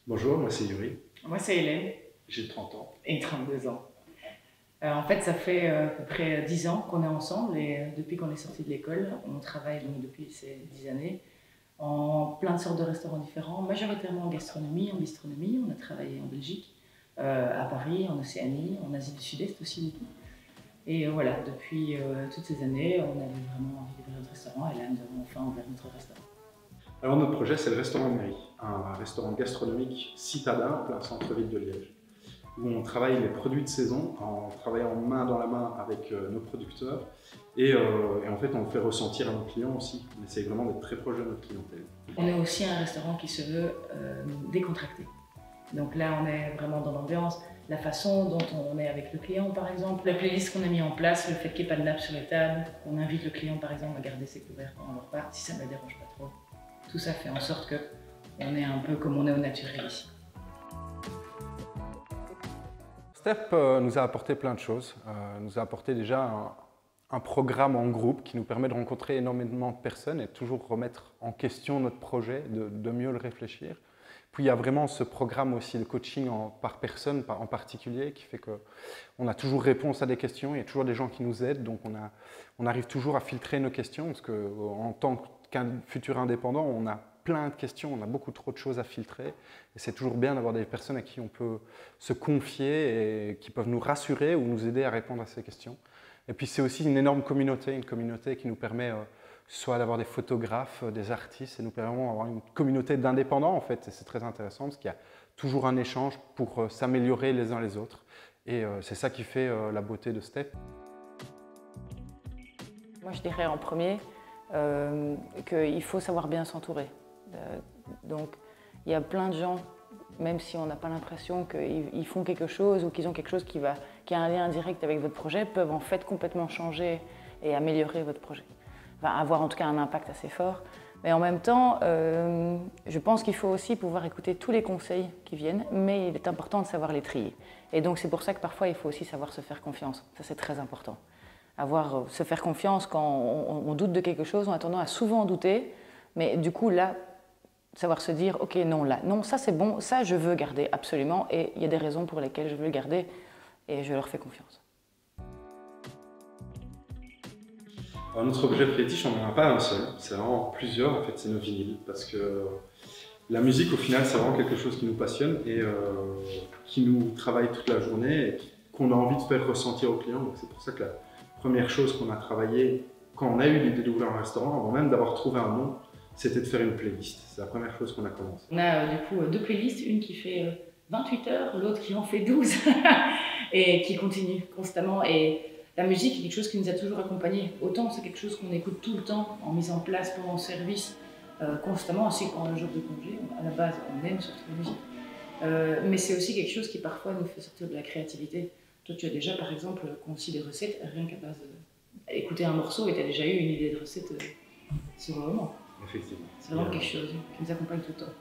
Bonjour, moi c'est Yuri, Moi, c'est Hélène, j'ai 30 ans. et 32 ans. En fait, ça fait à peu près 10 ans qu'on est ensemble et depuis qu'on est sorti de l'école, on travaille donc depuis ces 10 années en plein de sortes de restaurants différents, majoritairement en gastronomie, en bistronomie. On a travaillé en Belgique, à Paris, en Océanie, en Asie du Sud-Est aussi beaucoup. Et voilà, depuis toutes ces années, on avait vraiment envie d'ouvrir notre restaurant et là, nous avons enfin ouvert notre restaurant. Alors notre projet c'est le restaurant Mairie, un restaurant gastronomique citadin en plein centre-ville de Liège, où on travaille les produits de saison en travaillant main dans la main avec nos producteurs et en fait on le fait ressentir à nos clients aussi. On essaye vraiment d'être très proche de notre clientèle. On est aussi un restaurant qui se veut décontracté. Donc là, on est vraiment dans l'ambiance, la façon dont on est avec le client, par exemple, la playlist qu'on a mis en place, le fait qu'il n'y ait pas de nappe sur les tables, qu'on invite le client, par exemple, à garder ses couverts pendant le repas, si ça ne le dérange pas trop. Tout ça fait en sorte qu'on est un peu comme on est au naturel ici. Step nous a apporté plein de choses. Nous a apporté déjà un programme en groupe qui nous permet de rencontrer énormément de personnes et de toujours remettre en question notre projet, de mieux le réfléchir. Puis il y a vraiment ce programme aussi de coaching par personne en particulier qui fait qu'on a toujours réponse à des questions, il y a toujours des gens qui nous aident, donc on arrive toujours à filtrer nos questions parce qu'en tant qu'un futur indépendant, on a plein de questions, on a beaucoup trop de choses à filtrer et c'est toujours bien d'avoir des personnes à qui on peut se confier et qui peuvent nous rassurer ou nous aider à répondre à ces questions. Et puis c'est aussi une énorme communauté qui nous permet soit d'avoir des photographes, des artistes, et nous permet d'avoir une communauté d'indépendants en fait, et c'est très intéressant parce qu'il y a toujours un échange pour s'améliorer les uns les autres et c'est ça qui fait la beauté de Step. Moi je dirais en premier qu'il faut savoir bien s'entourer. Donc il y a plein de gens, même si on n'a pas l'impression qu'ils font quelque chose ou qu'ils ont quelque chose qui a un lien direct avec votre projet, peuvent en fait complètement changer et améliorer votre projet. Enfin, avoir en tout cas un impact assez fort. Mais en même temps, je pense qu'il faut aussi pouvoir écouter tous les conseils qui viennent, mais il est important de savoir les trier. Et donc c'est pour ça que parfois il faut aussi savoir se faire confiance. Ça c'est très important. Se faire confiance quand on doute de quelque chose, on a tendance à souvent douter, mais du coup là, savoir se dire, ok, non, là, non, ça c'est bon, ça je veux garder absolument, et il y a des raisons pour lesquelles je veux le garder, et je leur fais confiance. Alors, notre objet fétiche, on n'en a pas un seul, c'est vraiment plusieurs, en fait c'est nos vinyles, parce que la musique au final c'est vraiment quelque chose qui nous passionne et qui nous travaille toute la journée et qu'on a envie de faire ressentir aux clients, donc c'est pour ça que la première chose qu'on a travaillé quand on a eu l'idée d'ouvrir un restaurant, avant même d'avoir trouvé un nom, c'était de faire une playlist. C'est la première chose qu'on a commencé. On a du coup deux playlists, une qui fait 28 heures, l'autre qui en fait 12 et qui continue constamment. Et la musique est quelque chose qui nous a toujours accompagnés. Autant c'est quelque chose qu'on écoute tout le temps, en mise en place pendant le service, constamment, ainsi que pendant le jour de congé. À la base, on aime surtout la musique. Mais c'est aussi quelque chose qui parfois nous fait sortir de la créativité. Toi, tu as déjà par exemple conçu des recettes rien qu'à base d'écouter un morceau et tu as déjà eu une idée de recette sur le moment. Effectivement. C'est vraiment quelque chose qui nous accompagne tout le temps.